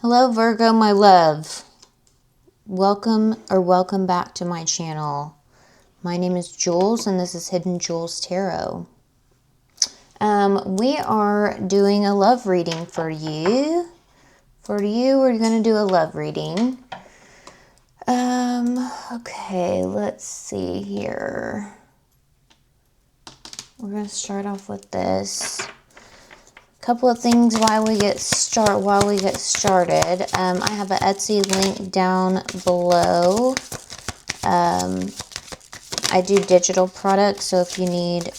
Hello Virgo, my love. Welcome back to my channel. My name is Jules and this is Hidden Jules Tarot. We are doing a love reading for you. For you, we're going to do a love reading. Okay, let's see here. We're going to start off with this. Couple of things while we get started. I have an Etsy link down below. I do digital products, so if you need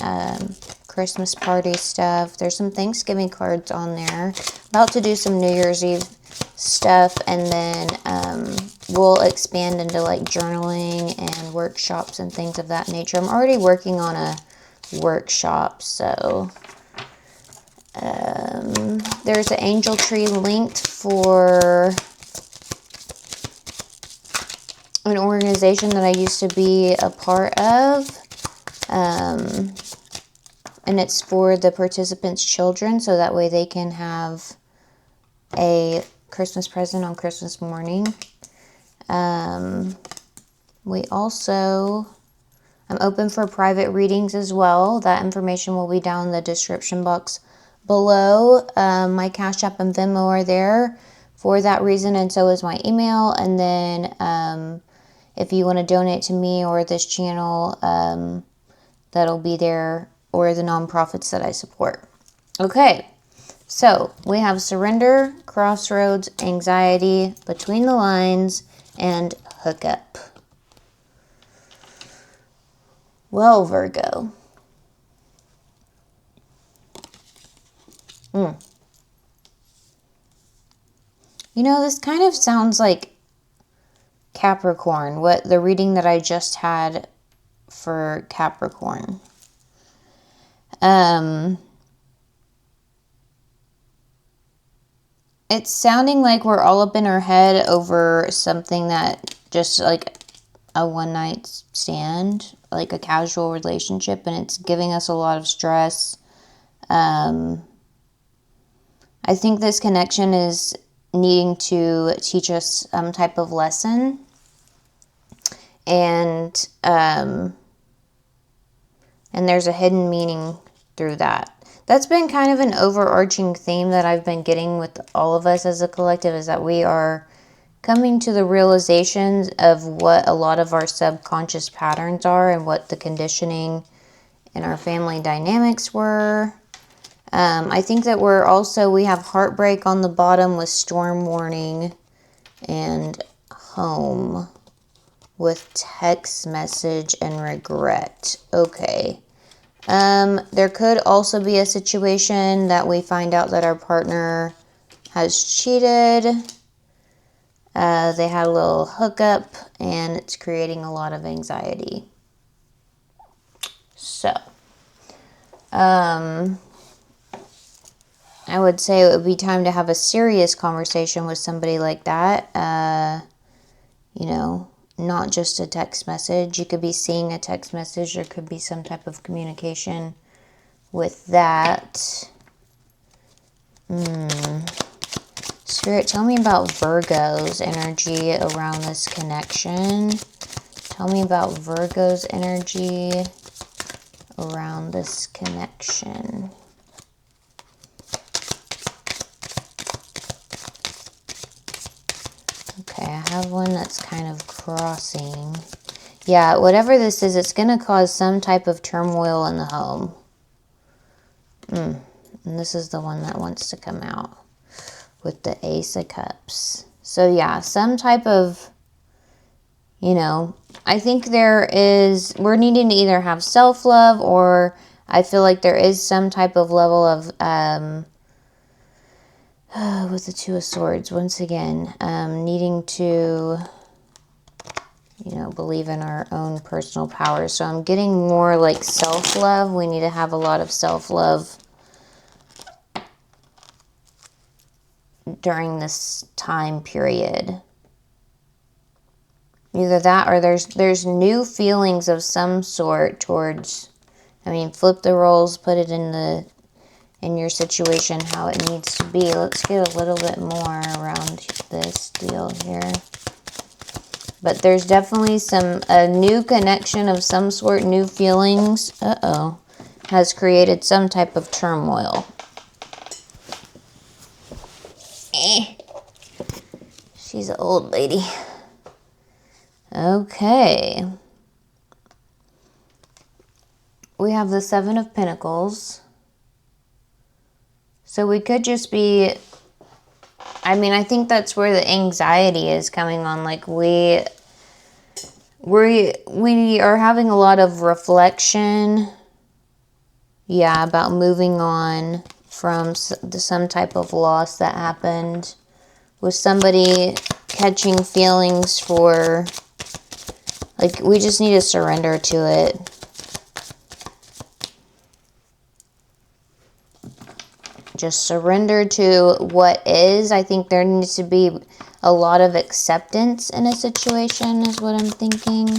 Christmas party stuff, there's some Thanksgiving cards on there. About to do some New Year's Eve stuff, and then we'll expand into like journaling and workshops and things of that nature. I'm already working on a workshop, so there's an angel tree linked for an organization that I used to be a part of, and it's for the participants' children, so that way they can have a Christmas present on Christmas morning. We also, I'm open for private readings as well. That information will be down in the description box below. My Cash App and Venmo are there for that reason, and so is my email. And then if you want to donate to me or this channel, that'll be there, or the nonprofits that I support. Okay, so we have surrender, crossroads, anxiety, between the lines, and hookup. Well, Virgo. You know, this kind of sounds like Capricorn, what the reading that I just had for Capricorn. It's sounding like we're all up in our head over something that just like a one-night stand, like a casual relationship, and it's giving us a lot of stress. I think this connection is needing to teach us some type of lesson, and there's a hidden meaning through that. That's been kind of an overarching theme that I've been getting with all of us as a collective, is that we are coming to the realizations of what a lot of our subconscious patterns are and what the conditioning in our family dynamics were. I think that we have heartbreak on the bottom with storm warning, and home with text message and regret. Okay. There could also be a situation that we find out that our partner has cheated. They had a little hookup and it's creating a lot of anxiety. So, I would say it would be time to have a serious conversation with somebody like that. You know, not just a text message. You could be seeing a text message. There could be some type of communication with that. Spirit, tell me about Virgo's energy around this connection. Tell me about Virgo's energy around this connection. Okay, I have one that's kind of crossing. Yeah, whatever this is, it's going to cause some type of turmoil in the home. And this is the one that wants to come out with the Ace of Cups. So yeah, some type of, you know, I think we're needing to either have self-love, or I feel like there is some type of level of, with the Two of Swords, once again, needing to, you know, believe in our own personal power. So I'm getting more like self-love. We need to have a lot of self-love during this time period. Either that, or there's new feelings of some sort towards, I mean, flip the roles, put it in in your situation how it needs to be. Let's get a little bit more around this deal here. But there's definitely a new connection of some sort, new feelings, has created some type of turmoil. She's an old lady. Okay. We have the Seven of Pentacles. So we could just be, I mean, I think that's where the anxiety is coming on. Like we are having a lot of reflection, yeah, about moving on from some type of loss that happened, with somebody catching feelings for, like, we just need to surrender to it. Just surrender to what is. I think there needs to be a lot of acceptance in a situation is what I'm thinking.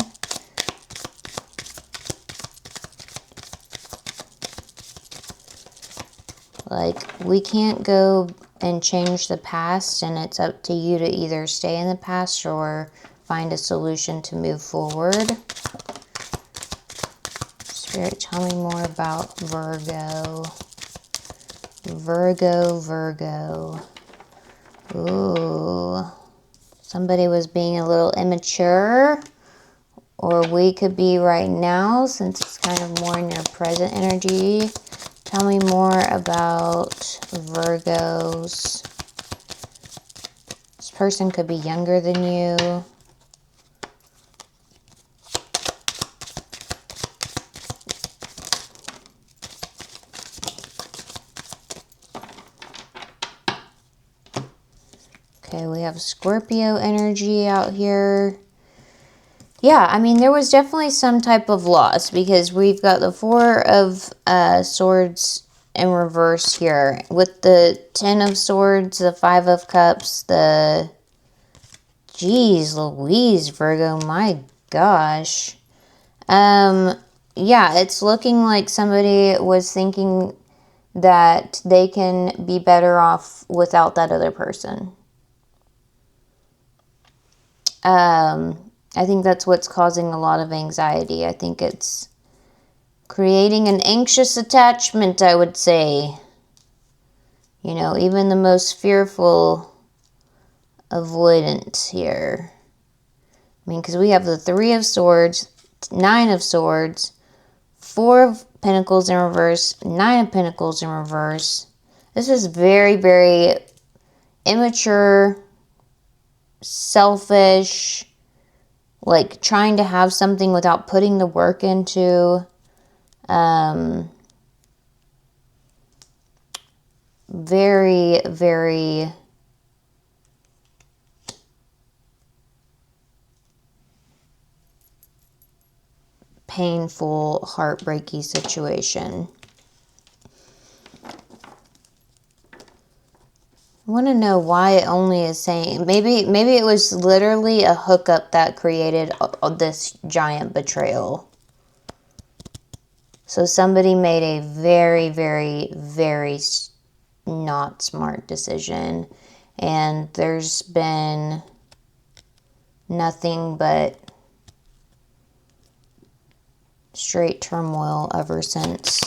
Like, we can't go and change the past, and it's up to you to either stay in the past or find a solution to move forward. Spirit, tell me more about Virgo. Virgo. Ooh. Somebody was being a little immature, or we could be right now, since it's kind of more in your present energy. Tell me more about Virgos. This person could be younger than you. Okay, we have Scorpio energy out here. Yeah, I mean, there was definitely some type of loss, because we've got the Four of Swords in reverse here, with the Ten of Swords, the Five of Cups, the... Jeez Louise, Virgo, my gosh. Yeah, it's looking like somebody was thinking that they can be better off without that other person. I think that's what's causing a lot of anxiety. I think it's creating an anxious attachment, I would say. You know, even the most fearful avoidant here. I mean, because we have the Three of Swords, Nine of Swords, Four of Pentacles in reverse, Nine of Pentacles in reverse. This is very, very immature, selfish, like trying to have something without putting the work into. Very, very painful, heartbreaking situation. I want to know why it only is saying, maybe it was literally a hookup that created this giant betrayal. So somebody made a very, very, very not smart decision, and there's been nothing but straight turmoil ever since.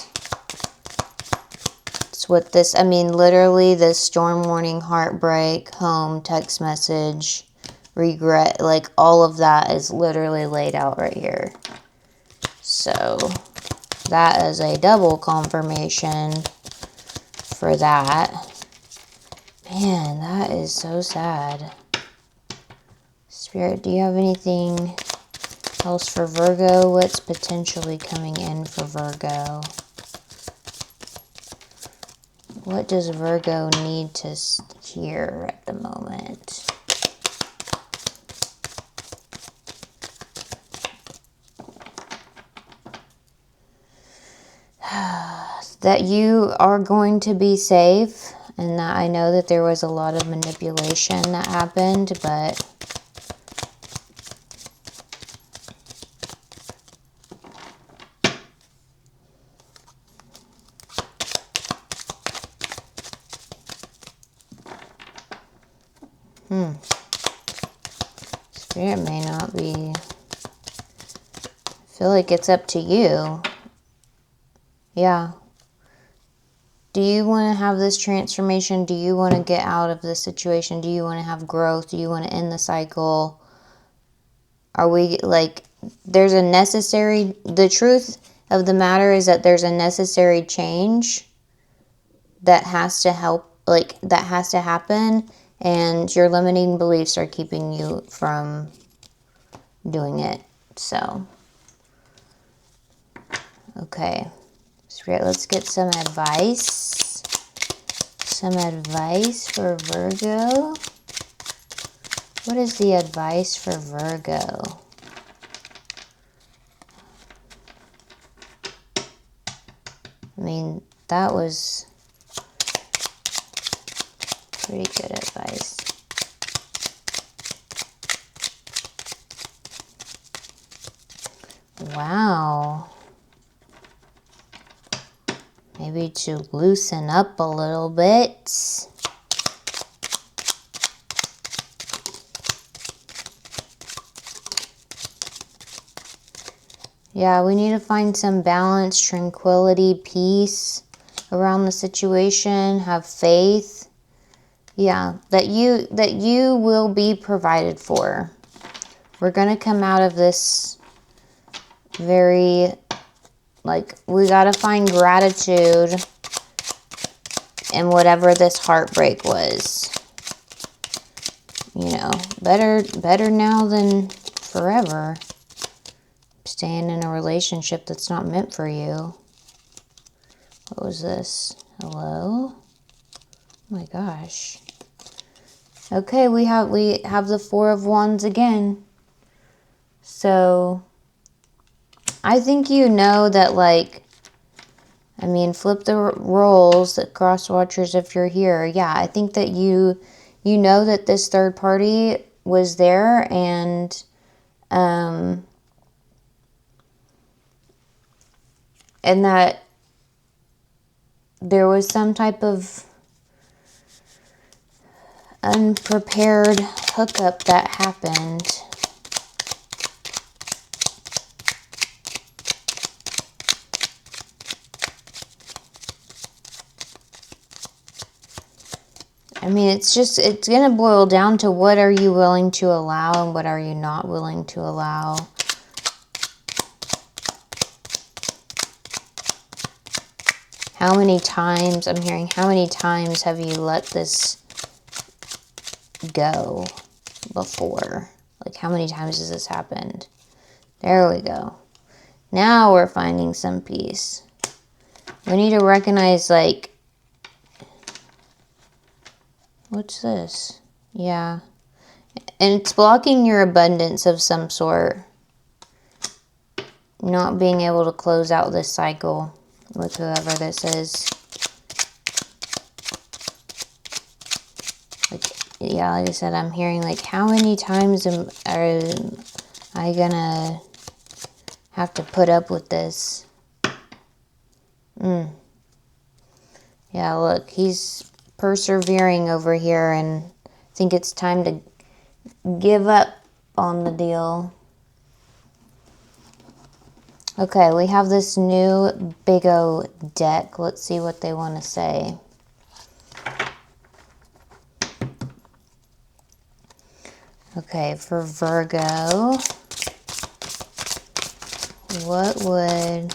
It's what this, I mean, literally this storm warning, heartbreak, home, text message, regret, like all of that is literally laid out right here. So that is a double confirmation for that. Man, that is so sad. Spirit, do you have anything else for Virgo? What's potentially coming in for Virgo? What does Virgo need to hear at the moment? That you are going to be safe, and that I know that there was a lot of manipulation that happened, but Spirit may not be... I feel like it's up to you. Yeah. Do you want to have this transformation? Do you want to get out of this situation? Do you want to have growth? Do you want to end the cycle? Are we like, there's a necessary, the truth of the matter is that there's a necessary change that has to help, like, that has to happen, and your limiting beliefs are keeping you from doing it. So, okay. Spirit, let's get some advice. Some advice for Virgo. What is the advice for Virgo? I mean, that was pretty good advice. Wow. Maybe to loosen up a little bit. Yeah, we need to find some balance, tranquility, peace around the situation. Have faith. Yeah, that you will be provided for. We're going to come out of this very, like, we got to find gratitude in whatever this heartbreak was. You know, better now than forever. Staying in a relationship that's not meant for you. What was this? Hello? Oh my gosh. Okay, we have the Four of Wands again. So I think you know that, like, I mean, flip the roles, the cross watchers, if you're here. Yeah, I think that you know that this third party was there, and that there was some type of unprepared hookup that happened. I mean, it's going to boil down to what are you willing to allow and what are you not willing to allow. How many times, I'm hearing, how many times have you let this go before? Like, how many times has this happened? There we go. Now we're finding some peace. We need to recognize, like, what's this? Yeah. And it's blocking your abundance of some sort. Not being able to close out this cycle with whoever this is. Like, yeah, like I said, I'm hearing, like, how many times am I gonna have to put up with this? Yeah, look, he's persevering over here, and I think it's time to give up on the deal. Okay, we have this new Big O deck. Let's see what they want to say. Okay, for Virgo, what would...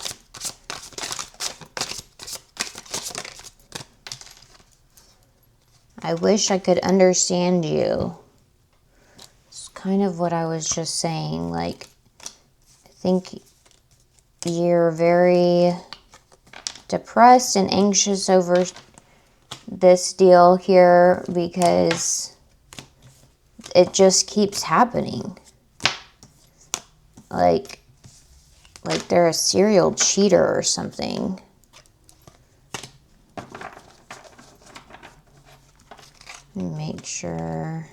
I wish I could understand you. It's kind of what I was just saying. Like, I think you're very depressed and anxious over this deal here because it just keeps happening. Like they're a serial cheater or something. Make sure.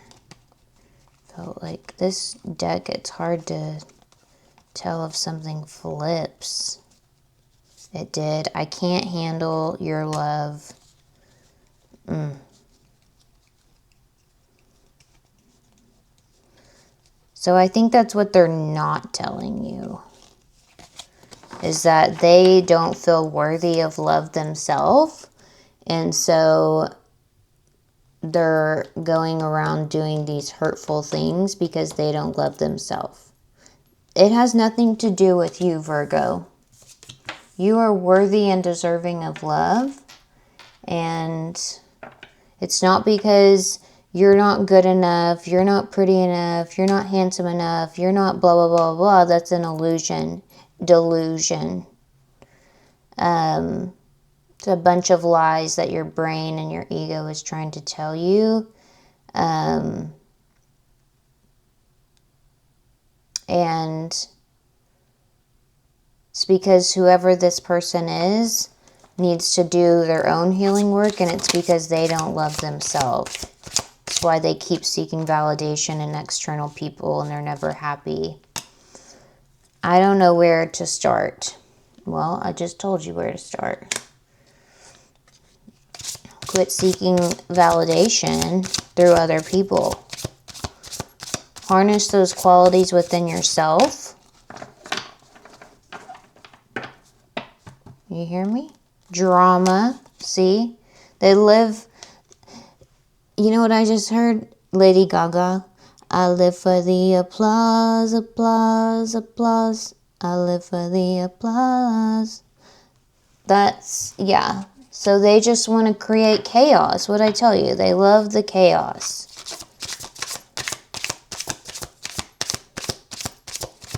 Felt like this deck, it's hard to tell if something flips. It did. I can't handle your love. So I think that's what they're not telling you, is that they don't feel worthy of love themselves. And so they're going around doing these hurtful things because they don't love themselves. It has nothing to do with you, Virgo. You are worthy and deserving of love. And it's not because you're not good enough, you're not pretty enough, you're not handsome enough, you're not blah, blah, blah, blah. That's an illusion. Delusion. It's a bunch of lies that your brain and your ego is trying to tell you. And it's because whoever this person is needs to do their own healing work, and it's because they don't love themselves. That's why they keep seeking validation in external people and they're never happy. I don't know where to start. Well, I just told you where to start. Quit seeking validation through other people. Harness those qualities within yourself. You hear me? Drama. See? They live... You know what I just heard? Lady Gaga. I live for the applause, applause, applause. I live for the applause. That's, yeah. So they just want to create chaos. What'd I tell you? They love the chaos.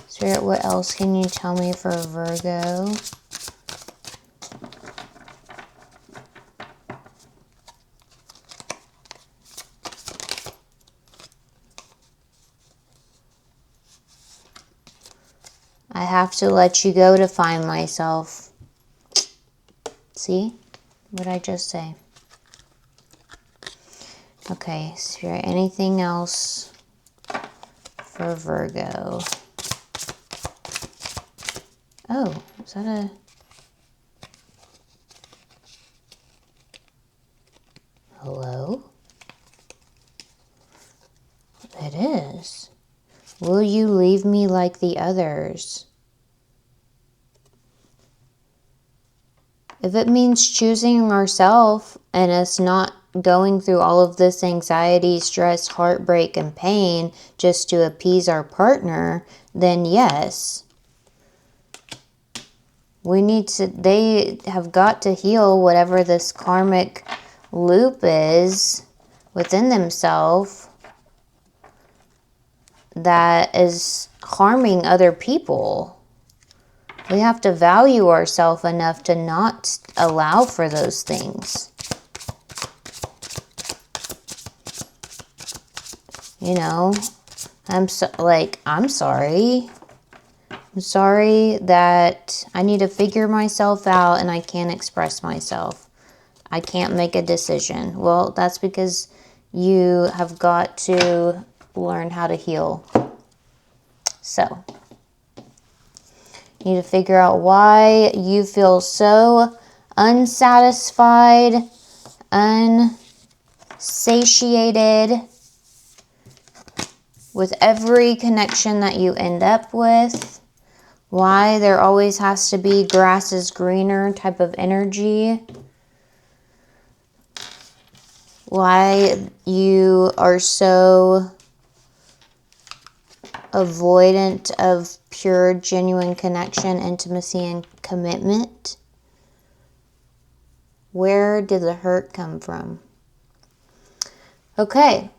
Spirit, what else can you tell me for Virgo? I have to let you go to find myself. See? What did I just say? Okay, Spirit, anything else for Virgo? Oh, is that a... Hello? It is. Will you leave me like the others? If it means choosing ourselves and us not going through all of this anxiety, stress, heartbreak, and pain just to appease our partner, then yes. We need to, they have got to heal whatever this karmic loop is within themselves that is harming other people. We have to value ourselves enough to not allow for those things. You know, I'm sorry. I'm sorry that I need to figure myself out and I can't express myself. I can't make a decision. Well, that's because you have got to learn how to heal. So, you need to figure out why you feel so unsatisfied, unsatiated with every connection that you end up with. Why there always has to be grass is greener type of energy. Why you are so avoidant of pure, genuine connection, intimacy, and commitment. Where did the hurt come from? Okay.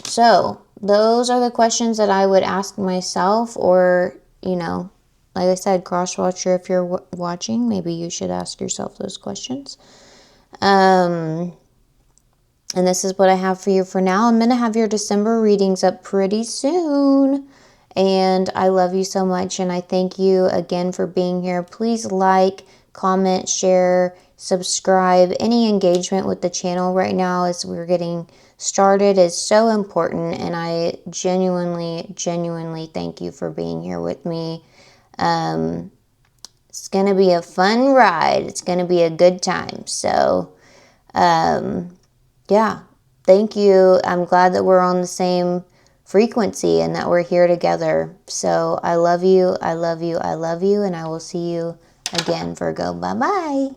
So, those are the questions that I would ask myself, or, you know, like I said, cross-watcher, if you're watching, maybe you should ask yourself those questions. And this is what I have for you for now. I'm going to have your December readings up pretty soon. And I love you so much. And I thank you again for being here. Please like, comment, share, subscribe. Any engagement with the channel right now as we're getting started is so important. And I genuinely thank you for being here with me. It's going to be a fun ride. It's going to be a good time. So, yeah, thank you. I'm glad that we're on the same frequency and that we're here together. So I love you, I love you, I love you, and I will see you again, Virgo. Bye-bye.